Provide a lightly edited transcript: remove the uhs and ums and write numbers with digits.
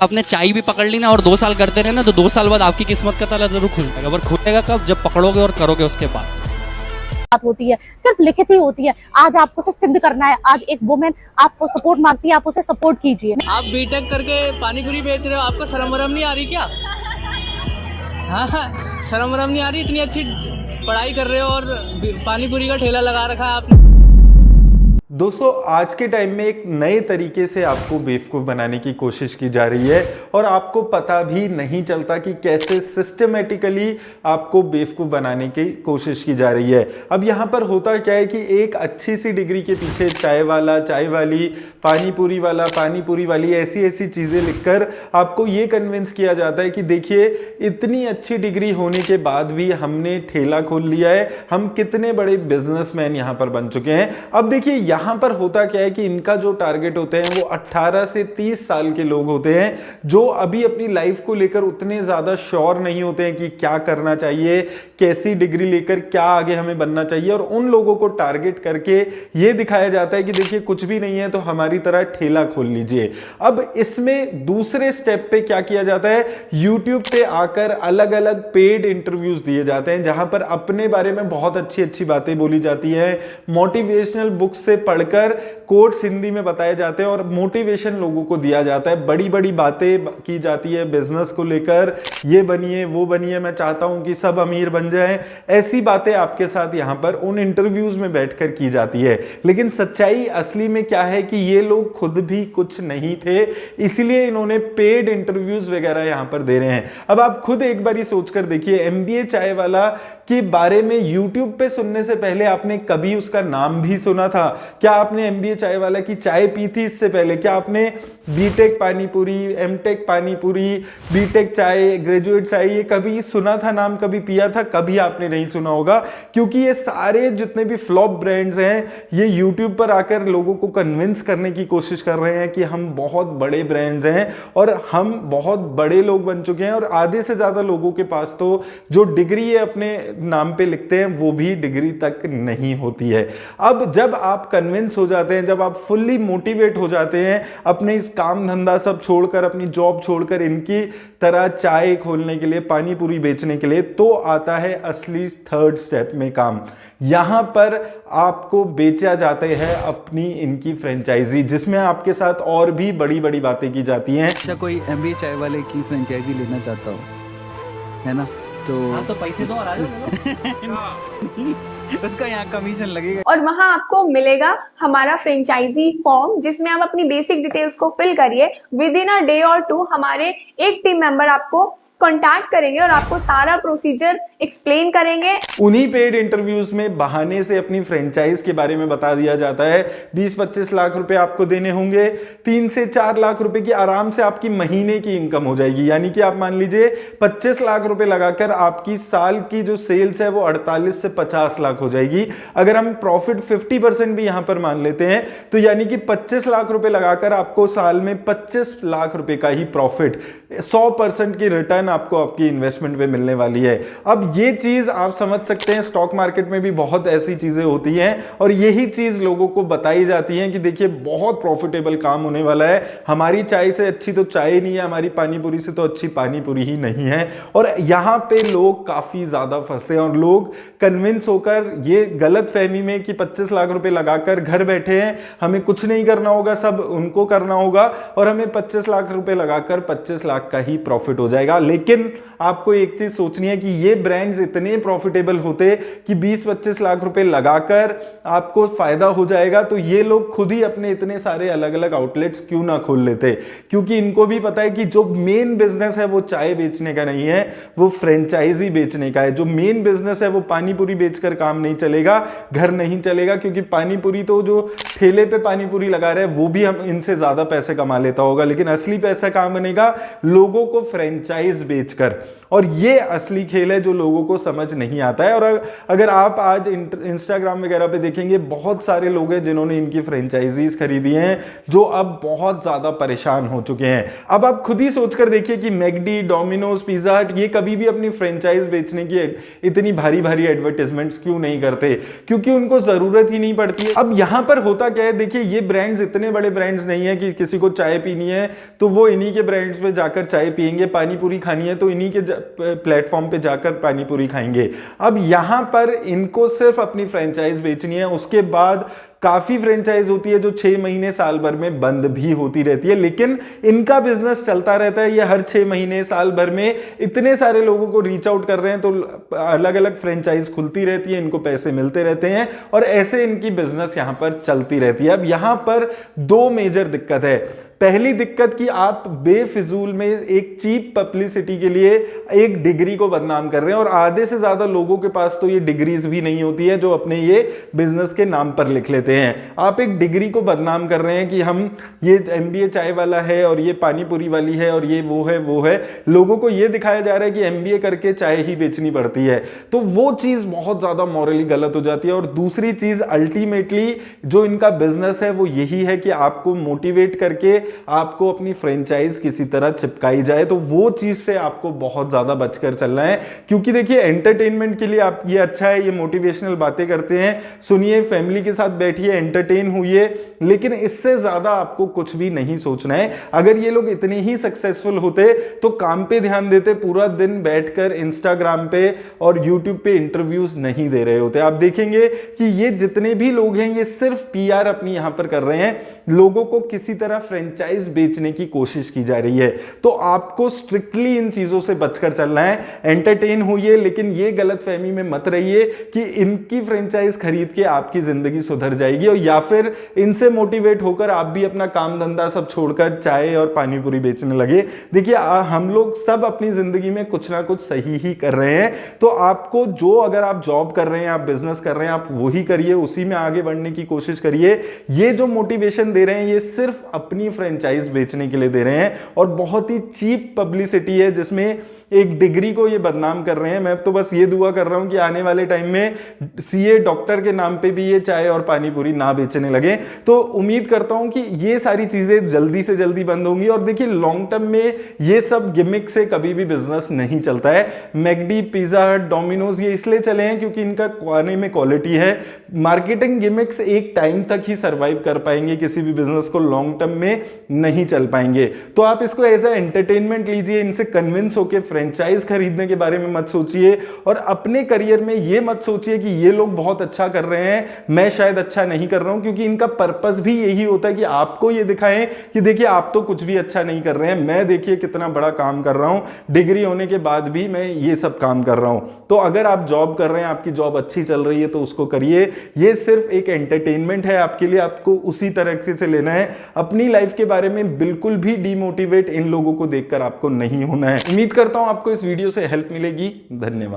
आपने चाय भी पकड़ ली ना और 2 साल करते रहे ना, तो 2 साल बाद आपकी किस्मत का ताला जरूर खुल जाएगा। पर खुलेगा कब? जब पकड़ोगे और करोगे उसके बाद। बात होती है, सिर्फ लिखित ही होती है। आज आपको सिर्फ सिद्ध करना है। आज एक वुमेन आपको सपोर्ट मांगती है, आप उसे सपोर्ट कीजिए। आप बीटेक करके पानी पूरी बेच रहे हो, आपको शर्म वरम नहीं आ रही क्या? हाँ, शर्म वरम नहीं आ रही? इतनी अच्छी पढ़ाई कर रहे हो और पानी पूरी का ठेला लगा रखा है आपने। दोस्तों, आज के टाइम में एक नए तरीके से आपको बेवकूफ़ बनाने की कोशिश की जा रही है और आपको पता भी नहीं चलता कि कैसे सिस्टमेटिकली आपको बेवकूफ़ बनाने की कोशिश की जा रही है। अब यहाँ पर होता क्या है कि एक अच्छी सी डिग्री के पीछे चाय वाला, चाय वाली, पानी पूरी वाला, पानी पूरी वाली, ऐसी ऐसी चीज़ें लिखकर आपको ये कन्विंस किया जाता है कि देखिए, इतनी अच्छी डिग्री होने के बाद भी हमने ठेला खोल लिया है, हम कितने बड़े बिजनेसमैन यहाँ पर बन चुके हैं। अब देखिए, यहाँ पर होता क्या है कि इनका जो टारगेट होते हैं वो 18 से 30 साल के लोग होते हैं, जो अभी अपनी लाइफ को लेकर उतने ज्यादा श्योर नहीं होते हैं कि क्या करना चाहिए, कैसी डिग्री लेकर क्या आगे हमें बनना चाहिए। और उन लोगों को टारगेट करके ये दिखाया जाता है कि देखिए, कुछ भी नहीं है तो हमारी तरह ठेला खोल लीजिए। अब इसमें दूसरे स्टेप पे क्या किया जाता है, यूट्यूब पे आकर अलग अलग पेड इंटरव्यूज दिए जाते हैं, जहां पर अपने बारे में बहुत अच्छी अच्छी बातें बोली जाती हैं, मोटिवेशनल बुक्स से पढ़कर कोट्स हिंदी में बताए जाते हैं और मोटिवेशन लोगों को दिया जाता है। बड़ी बड़ी बातें की जाती है बिजनेस को लेकर, ये बनिए, वो बनिए, मैं चाहता हूं कि सब अमीर बन जाएं, ऐसी बातें आपके साथ यहां पर उन इंटरव्यूज में बैठकर की जाती है। लेकिन सच्चाई असली में क्या है कि ये लोग खुद भी कुछ नहीं थे, इसलिए इन्होंने पेड इंटरव्यूज वगैरह यहां पर दे रहे हैं। अब आप खुद एक बार सोचकर देखिए, एमबीए चाय वाला के बारे में यूट्यूब पे सुनने से पहले आपने कभी उसका नाम भी सुना था? क्या आपने एमबीए चाय वाला की चाय पी थी इससे पहले? क्या आपने BTech panipuri, MTech panipuri, BTech चाय, ग्रेजुएट चाय, ये कभी सुना था नाम? कभी पिया था? कभी आपने नहीं सुना होगा, क्योंकि ये सारे जितने भी फ्लॉप ब्रांड्स हैं, ये यूट्यूब पर आकर लोगों को कन्विंस करने की कोशिश कर रहे हैं कि हम बहुत बड़े ब्रांड्स हैं और हम बहुत बड़े लोग बन चुके हैं। और आधे से ज्यादा लोगों के पास तो जो डिग्री है अपने नाम पे लिखते हैं, वो भी डिग्री तक नहीं होती है। अब जब आप कन्विंस हो जाते हैं, जब आप फुल्ली मोटिवेट हो जाते हैं अपने इस काम धंधा सब छोड़कर, अपनी जॉब छोड़कर, इनकी तरह चाय खोलने के लिए, पानी पूरी बेचने के लिए, तो आता है असली थर्ड स्टेप में काम। यहां पर आपको बेचा जाते हैं अपनी इनकी फ्रेंचाइजी, जिसमें आपके साथ और भी बड़ी बड़ी बातें की जाती हैं। अच्छा, कोई एमबीए चाय वाले की फ्रेंचाइजी लेना चाहता हो, है ना, तो पैसे दो और आ जाओ। उसका यहाँ कमीशन लगेगा। और वहां आपको मिलेगा हमारा फ्रेंचाइजी फॉर्म, जिसमें आप अपनी बेसिक डिटेल्स को फिल करिए। विद इन अ डे और 2 हमारे एक टीम मेंबर आपको कांटेक्ट करेंगे और आपको सारा प्रोसीजर एक्सप्लेन करेंगे। उन्हीं पेड इंटरव्यूज में बहाने से अपनी फ्रेंचाइज के बारे में बता दिया जाता है। 20-25 लाख रुपए आपको देने होंगे, 3 से 4 लाख रुपए की आराम से आपकी महीने की इनकम हो जाएगी। यानी कि आप मान लीजिए 25 लाख रुपए लगाकर आपकी साल की जो सेल्स है वो 48 से 50 लाख हो जाएगी। अगर हम प्रॉफिट 50% भी यहां पर मान लेते हैं, तो यानी कि 25 लाख रुपए लगाकर आपको साल में 25 लाख रुपए का ही प्रॉफिट, 100% की रिटर्न आपको आपकी इन्वेस्टमेंट पे मिलने वाली है। अब ये चीज आप समझ सकते हैं, स्टॉक मार्केट में भी बहुत ऐसी चीजें होती हैं और यही चीज लोगों को बताई जाती है कि देखिए, बहुत प्रॉफिटेबल काम होने वाला है, हमारी चाय से अच्छी तो चाय नहीं है, हमारी पानीपुरी से तो अच्छी पानीपुरी ही नहीं है। और यहां पे लोग काफी ज्यादा फंसते हैं और लोग कन्विंस होकर ये गलत फहमी में कि 25 लाख रुपए लगाकर घर बैठे हैं, हमें कुछ नहीं करना होगा, सब उनको करना होगा और हमें 25 लाख रुपए लगाकर 25 लाख का ही प्रॉफिट हो जाएगा। लेकिन आपको एक चीज सोचनी है कि ये ब्रांड्स इतने प्रॉफिटेबल होते कि 20-25 लाख रुपए लगाकर आपको फायदा हो जाएगा, तो ये लोग खुद ही अपने इतने सारे अलग अलग आउटलेट्स क्यों ना खोल लेते? क्योंकि इनको भी पता है कि जो मेन बिजनेस है वो चाय बेचने का नहीं है, वो फ्रेंचाइजी बेचने का है। जो मेन बिजनेस है वो पानीपुरी बेचकर काम नहीं चलेगा, घर नहीं चलेगा, क्योंकि पानीपुरी तो जो ठेले पे पानीपुरी लगा रहे हैं वो भी हम इनसे ज्यादा पैसे कमा लेता होगा, लेकिन असली पैसा कहां बनेगा? लोगों को फ्रेंचाइज बेचकर। और ये असली खेल है जो लोगों को समझ नहीं आता है। और अगर आप आज इंस्टाग्राम वगैरह पे देखेंगे, बहुत सारे लोग हैं जिन्होंने इनकी फ्रेंचाइजीज खरीदी हैं जो अब बहुत ज्यादा परेशान हो चुके हैं। अब आप खुद ही सोचकर देखिए कि मैकडी, डोमिनोज, पिज्जा हट ये कभी भी अपनी फ्रेंचाइज बेचने की इतनी भारी भारी एडवर्टाइजमेंट्स क्यों नहीं करते? क्योंकि उनको जरूरत ही नहीं पड़ती है। अब यहां पर होता क्या है, देखिए ये ब्रांड्स इतने बड़े ब्रांड्स नहीं है कि किसी को चाय पीनी है तो वो इन्हीं के ब्रांड्स पे जाकर चाय पियेंगे, पानी पूरी खानी है तो इन्हीं के प्लेटफॉर्म पे जाकर पानी पूरी खाएंगे। अब यहां पर इनको सिर्फ अपनी फ्रेंचाइज बेचनी है। उसके बाद काफी फ्रेंचाइज होती है जो 6 महीने साल भर में बंद भी होती रहती है, लेकिन इनका बिजनेस चलता रहता है। ये हर 6 महीने साल भर में इतने सारे लोगों को रीच आउट कर रहे हैं तो अलग अलग फ्रेंचाइज खुलती रहती है, इनको पैसे मिलते रहते हैं और ऐसे इनकी बिजनेस यहां पर चलती रहती है। अब यहां पर 2 मेजर दिक्कत है। पहली दिक्कत कि आप बेफिजूल में एक चीप पब्लिसिटी के लिए एक डिग्री को बदनाम कर रहे हैं और आधे से ज्यादा लोगों के पास तो ये डिग्रीज भी नहीं होती है जो अपने ये बिजनेस के नाम पर लिख लेते हैं। आप एक डिग्री को बदनाम कर रहे हैं कि हम ये MBA चाय वाला है और ये पानी पूरी वाली है और ये वो है। लोगों को ये दिखाया जा रहा है कि MBA करके चाय ही बेचनी पड़ती है, तो वो चीज बहुत ज्यादा मॉरली गलत हो जाती है। और दूसरी चीज अल्टीमेटली जो इनका बिजनेस है वो यही है कि आपको मोटिवेट करके आपको अपनी फ्रेंचाइज किसी तरह चिपकाई जाए, तो वो चीज से आपको बहुत ज्यादा बचकर चलना है। क्योंकि देखिए एंटरटेनमेंट के लिए आप ये अच्छा है, ये मोटिवेशनल बातें करते हैं, सुनिए, फैमिली के साथ बैठिए, एंटरटेन हुई, लेकिन इससे ज्यादा आपको कुछ भी नहीं सोचना है। अगर ये लोग इतने ही सक्सेसफुल होते तो काम पे ध्यान देते, पूरा दिन बैठकर इंस्टाग्राम पे और यूट्यूब पे इंटरव्यूज नहीं दे रहे होते। आप देखेंगे कि ये जितने भी लोग हैं ये सिर्फ PR अपनी यहां पर कर रहे हैं, लोगों को किसी तरह फ्रेंचाइज बेचने की कोशिश की जा रही है। तो आपको स्ट्रिक्टली इन चीजों से बचकर चलना है। एंटरटेन होइए, लेकिन ये गलतफहमी में मत रहिए कि इनकी फ्रेंचाइज खरीद के आपकी जिंदगी सुधर जाएगी और या फिर इनसे मोटिवेट होकर आप भी अपना काम धंधा सब छोड़कर चाय और पानी पूरी बेचने लगे। देखिए हम लोग सब अपनी जिंदगी में कुछ ना कुछ सही ही कर रहे हैं, तो आपको जो, अगर आप जॉब कर रहे हैं, आप बिजनेस कर रहे हैं, आप वही करिए, उसी में आगे बढ़ने की कोशिश करिए। ये जो मोटिवेशन दे रहे हैं ये सिर्फ अपनी फ्रेंचाइज बेचने के लिए दे रहे हैं और बहुत ही चीप पब्लिसिटी है जिसमें एक डिग्री को ये बदनाम कर रहे हैं। मैं तो बस ये दुआ कर रहा हूं कि आने वाले टाइम में CA डॉक्टर के नाम पे भी ये चाय और पानी पूरी ना बेचने लगे। तो उम्मीद करता हूं कि ये सारी चीजें जल्दी से जल्दी बंद होंगी। और देखिए लॉन्ग टर्म में ये सब गिमिक से कभी भी बिजनेस नहीं चलता है। मैकडी, पिज्जा हट, डोमिनोज ये इसलिए चले हैं क्योंकि इनका खाने में क्वालिटी है। मार्केटिंग गिमिक्स एक टाइम तक ही सर्वाइव कर पाएंगे, किसी भी बिजनेस को लॉन्ग टर्म में नहीं चल पाएंगे। तो आप इसको एज ए एंटरटेनमेंट लीजिए, इनसे कन्विंस होकर फ्रेंचाइज खरीदने के बारे में मत सोचिए और अपने करियर में ये मत सोचिए कि ये लोग बहुत अच्छा कर रहे हैं, मैं शायद अच्छा नहीं कर रहा हूं, क्योंकि इनका पर्पस भी यही होता है कि आपको ये दिखाएं कि देखिए आप तो कुछ भी अच्छा नहीं कर रहे हैं, मैं देखिए कितना बड़ा काम कर रहा हूं, डिग्री होने के बाद भी मैं ये सब काम कर रहा हूं। तो अगर आप जॉब कर रहे हैं, आपकी जॉब अच्छी चल रही है तो उसको करिए। ये सिर्फ एक एंटरटेनमेंट है आपके लिए, आपको उसी तरीके से लेना है। अपनी लाइफ के बारे में बिल्कुल भी डिमोटिवेट इन लोगों को देखकर आपको नहीं होना है। उम्मीद करता हूं आपको इस वीडियो से हेल्प मिलेगी। धन्यवाद।